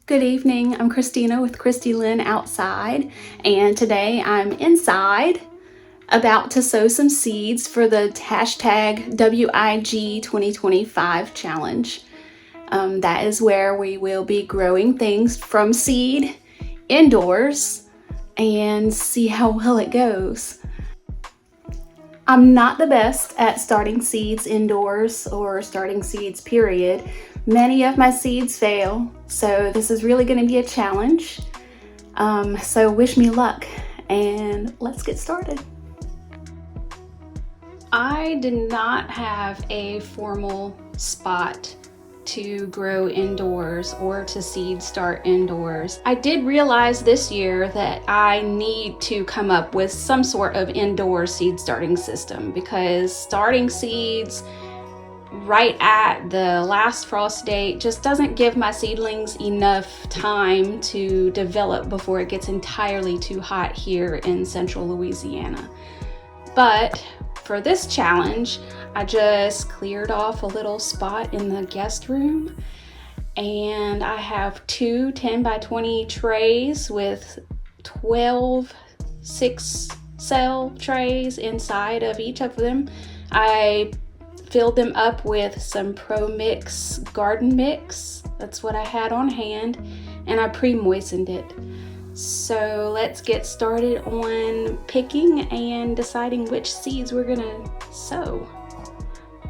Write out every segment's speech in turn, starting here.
Good evening, I'm Christina with Christy Lynn Outside, and today I'm inside about to sow some seeds for the hashtag WIG 2025 challenge. That is where we will be growing things from seed indoors and see how well it goes. I'm not the best at starting seeds indoors or starting seeds period. Many of my seeds fail, so this is really going to be a challenge. So wish me luck and let's get started. I did not have a formal spot to grow indoors or to seed start indoors. I did realize this year that I need to come up with some sort of indoor seed starting system, because starting seeds right at the last frost date just doesn't give my seedlings enough time to develop before it gets entirely too hot here in central Louisiana. But for this challenge, I just cleared off a little spot in the guest room, and I have two 10 by 20 trays with 12 6-cell trays inside of each of them. I filled them up with some Pro Mix garden mix. That's what I had on hand, and I pre-moistened it. So let's get started on picking and deciding which seeds we're gonna sow.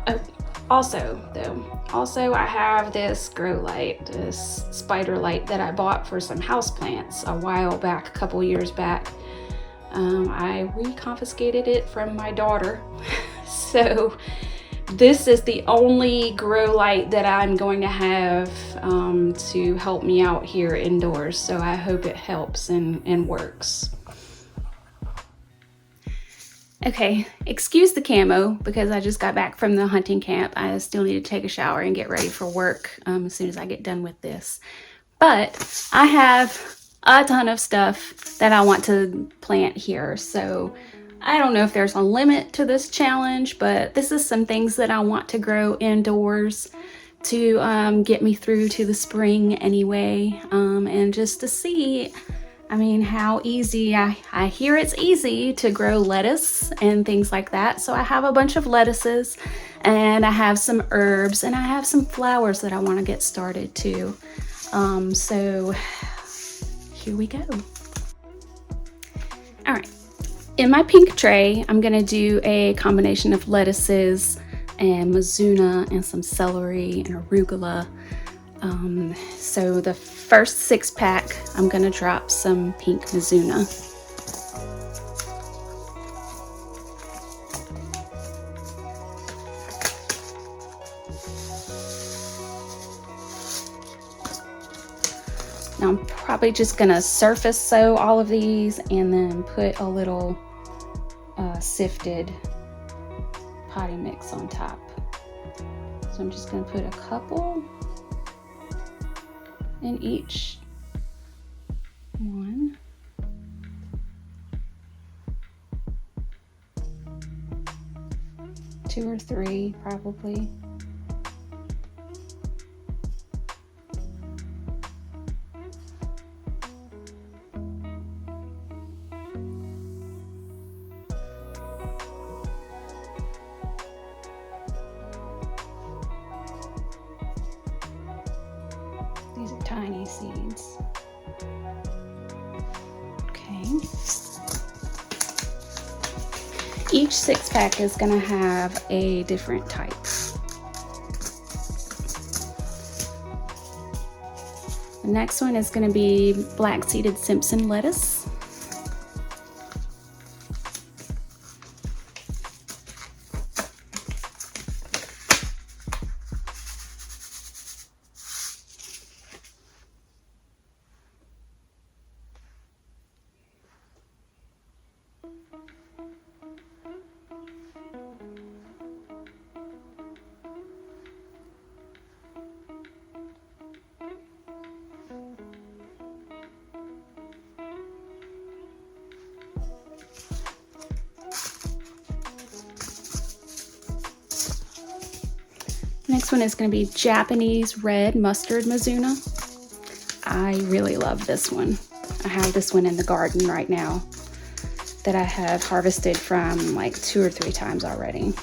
Oh, also I have this grow light, this spider light that I bought for some houseplants a while back, a couple years back. I reconfiscated it from my daughter. So this is the only grow light that I'm going to have to help me out here indoors, so I hope it helps and works. Okay, excuse the camo because I just got back from the hunting camp. I still need to take a shower and get ready for work as soon as I get done with this. But I have a ton of stuff that I want to plant here, so I don't know if there's a limit to this challenge, but this is some things that I want to grow indoors to get me through to the spring anyway, and just to see, how easy. I hear it's easy to grow lettuce and things like that, so I have a bunch of lettuces, and I have some herbs, and I have some flowers that I want to get started too. So here we go. All right. In my pink tray, I'm gonna do a combination of lettuces and mizuna and some celery and arugula. So the first 6-pack, I'm gonna drop some pink mizuna. Now I'm probably just gonna surface sow all of these and then put a little sifted potting mix on top. So I'm just going to put a couple in each one. Two or three probably. These are tiny seeds. Okay. Each 6-pack is going to have a different type. The next one is going to be black-seeded Simpson lettuce. Next one is going to be Japanese red mustard mizuna. I really love this one. I have this one in the garden right now that I have harvested from like 2 or 3 times already.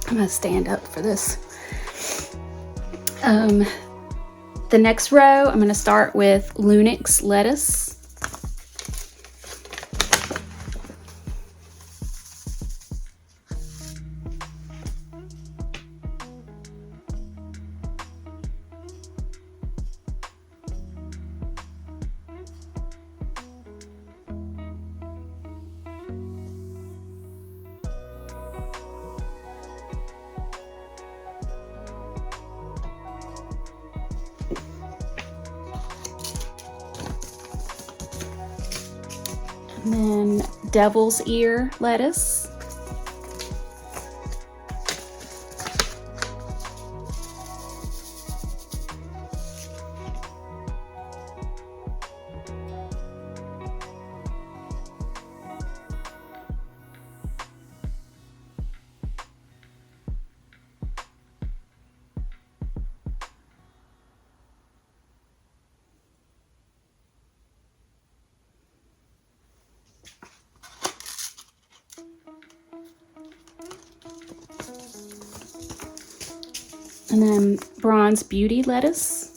I'm gonna stand up for this. The next row, I'm gonna start with Lunix lettuce. And then devil's ear lettuce. And then bronze beauty lettuce.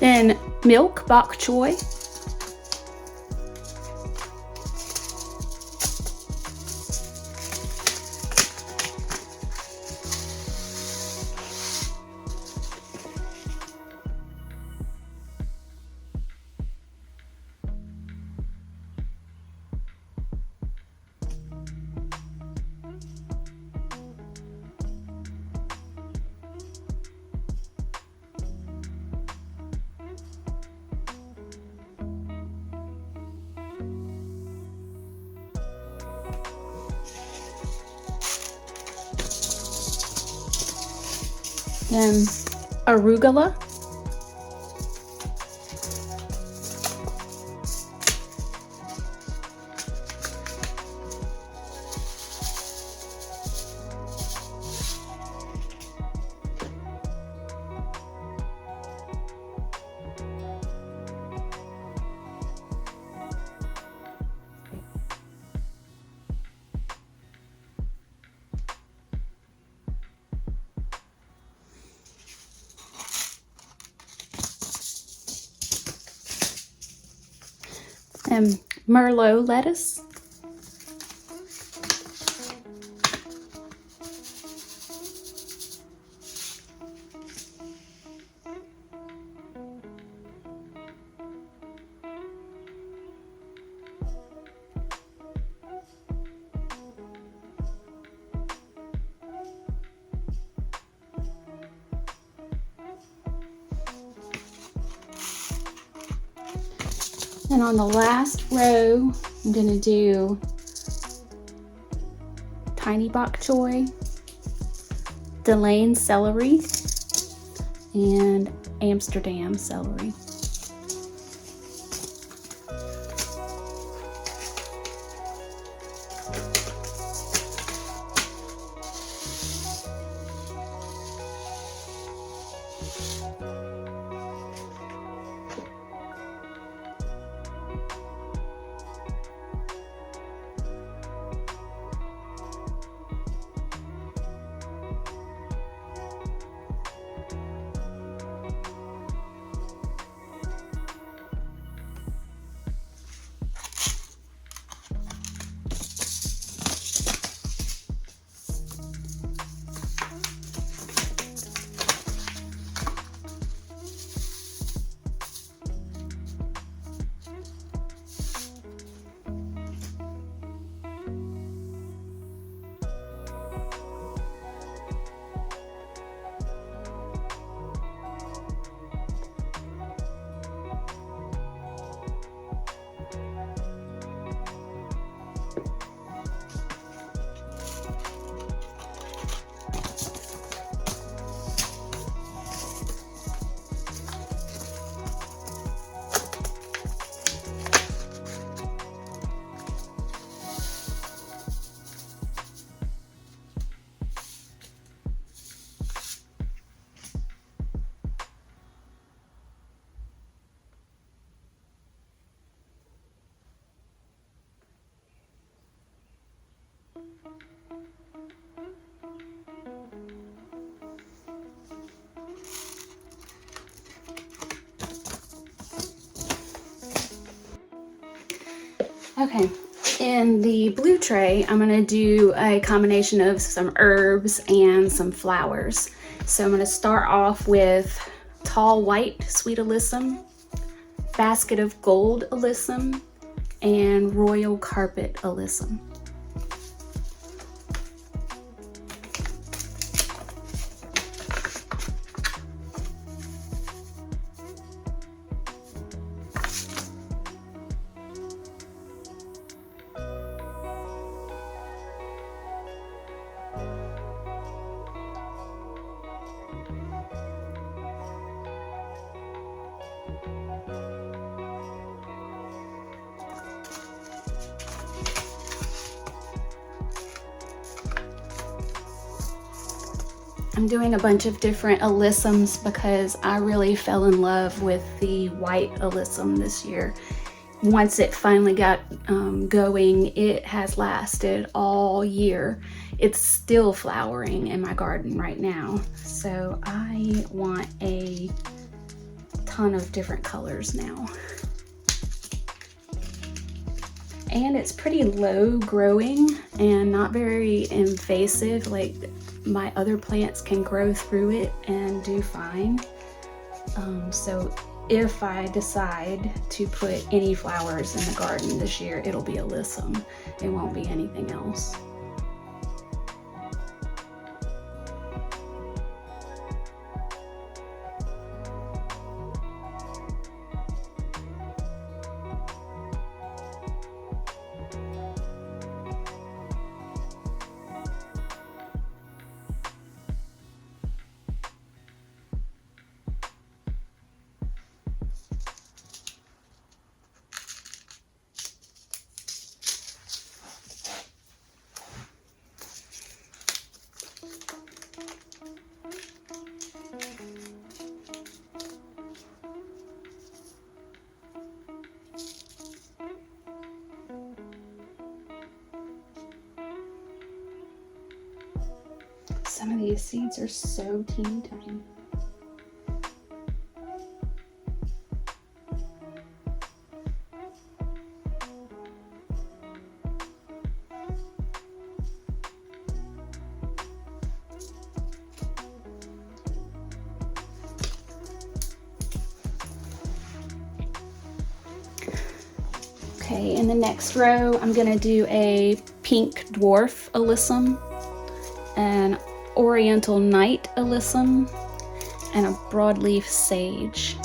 Then milk bok choy. Then arugula. And Merlot lettuce. And on the last row, I'm gonna do tiny bok choy, Delane celery, and Amsterdam celery. Okay, in the blue tray, I'm gonna do a combination of some herbs and some flowers. So I'm gonna start off with tall white sweet alyssum, basket of gold alyssum, and royal carpet alyssum. I'm doing a bunch of different alyssums because I really fell in love with the white alyssum this year. Once it finally got going, it has lasted all year. It's still flowering in my garden right now. So I want a ton of different colors now. And it's pretty low growing and not very invasive. Like, my other plants can grow through it and do fine. So if I decide to put any flowers in the garden this year, it'll be alyssum. It won't be anything else. Some of these seeds are so teeny tiny. Okay, in the next row, I'm gonna do a pink dwarf alyssum, an oriental night alyssum, and a broadleaf sage.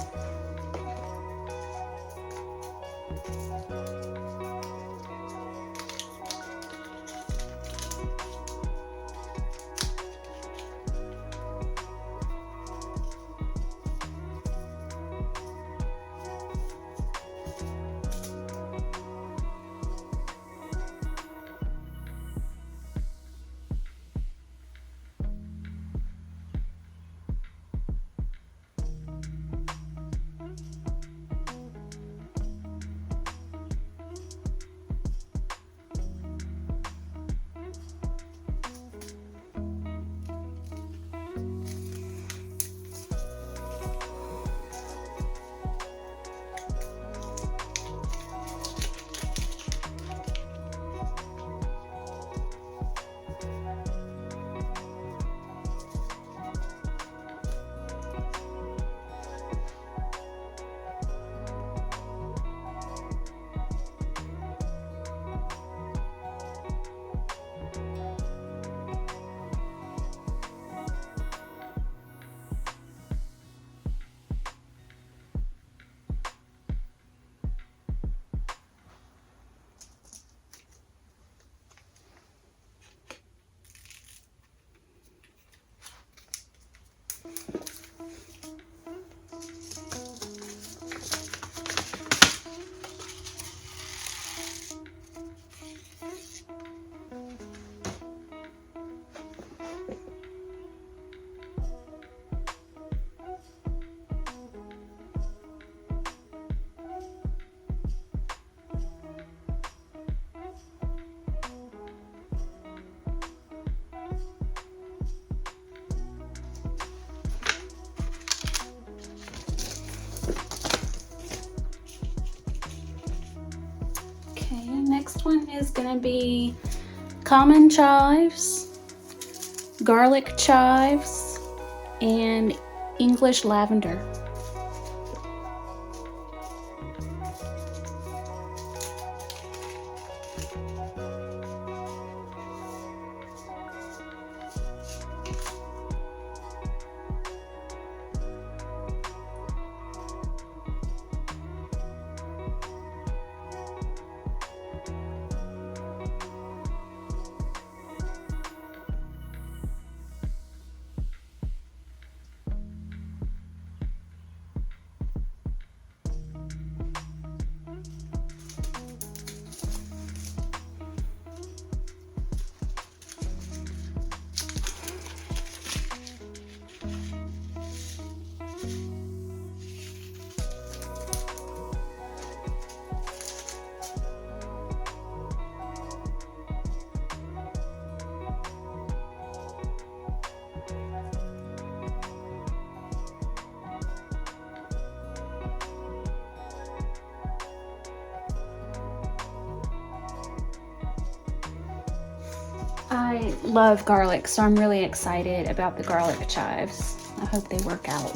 gonna be common chives, garlic chives, and English lavender. I love garlic, so I'm really excited about the garlic chives. I hope they work out.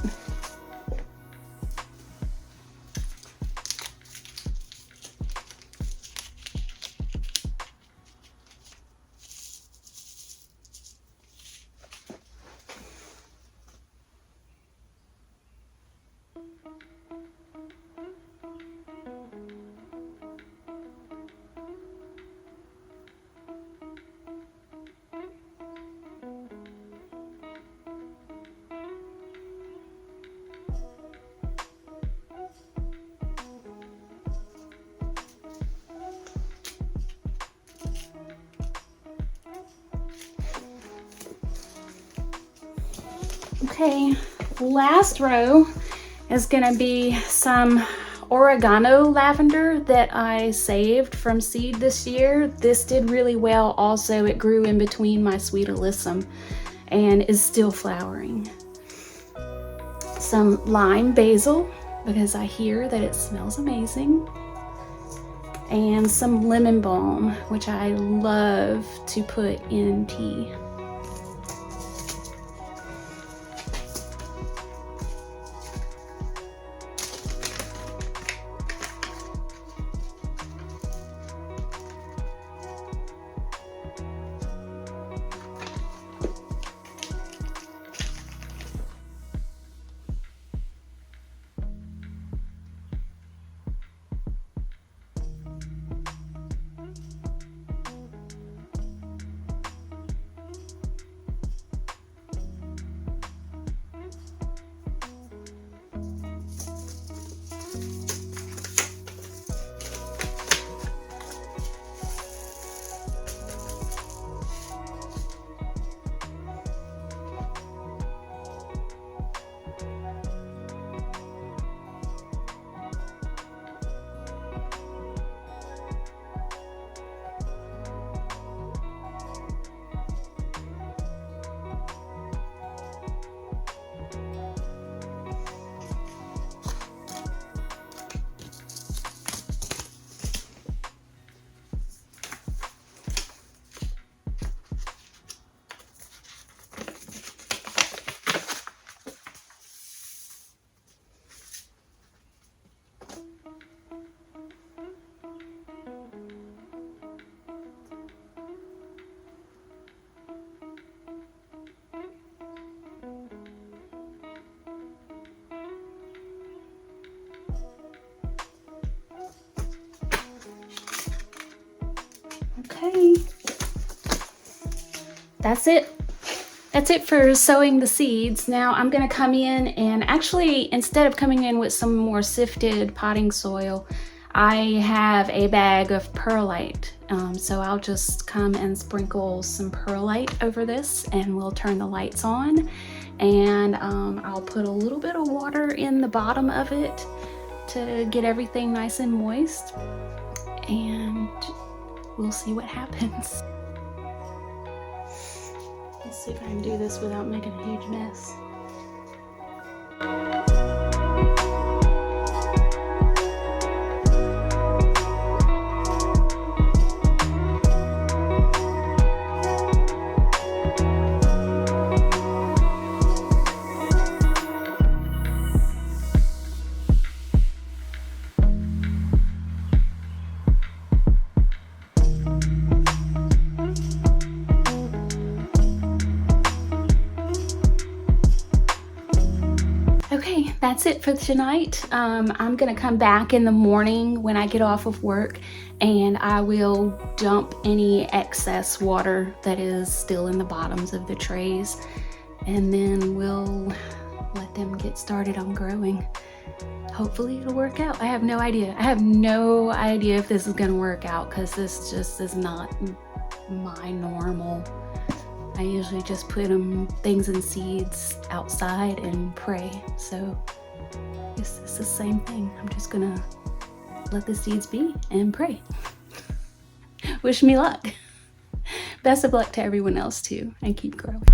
Okay, last row is gonna be some oregano lavender that I saved from seed this year. This did really well. Also, it grew in between my sweet alyssum and is still flowering. Some lime basil, because I hear that it smells amazing. And some lemon balm, which I love to put in tea. Okay, that's it. That's it for sowing the seeds. Now I'm gonna come in and actually, instead of coming in with some more sifted potting soil, I have a bag of perlite. So I'll just come and sprinkle some perlite over this and we'll turn the lights on. And I'll put a little bit of water in the bottom of it to get everything nice and moist. And we'll see what happens. Let's see if I can do this without making a huge mess. Okay, that's it for tonight. I'm gonna come back in the morning when I get off of work, and I will dump any excess water that is still in the bottoms of the trays, and then we'll let them get started on growing. Hopefully it'll work out. I have no idea. I have no idea if this is gonna work out, because this just is not my normal. I usually just put things and seeds outside and pray. So I guess it's the same thing. I'm just gonna let the seeds be and pray. Wish me luck. Best of luck to everyone else too, and keep growing.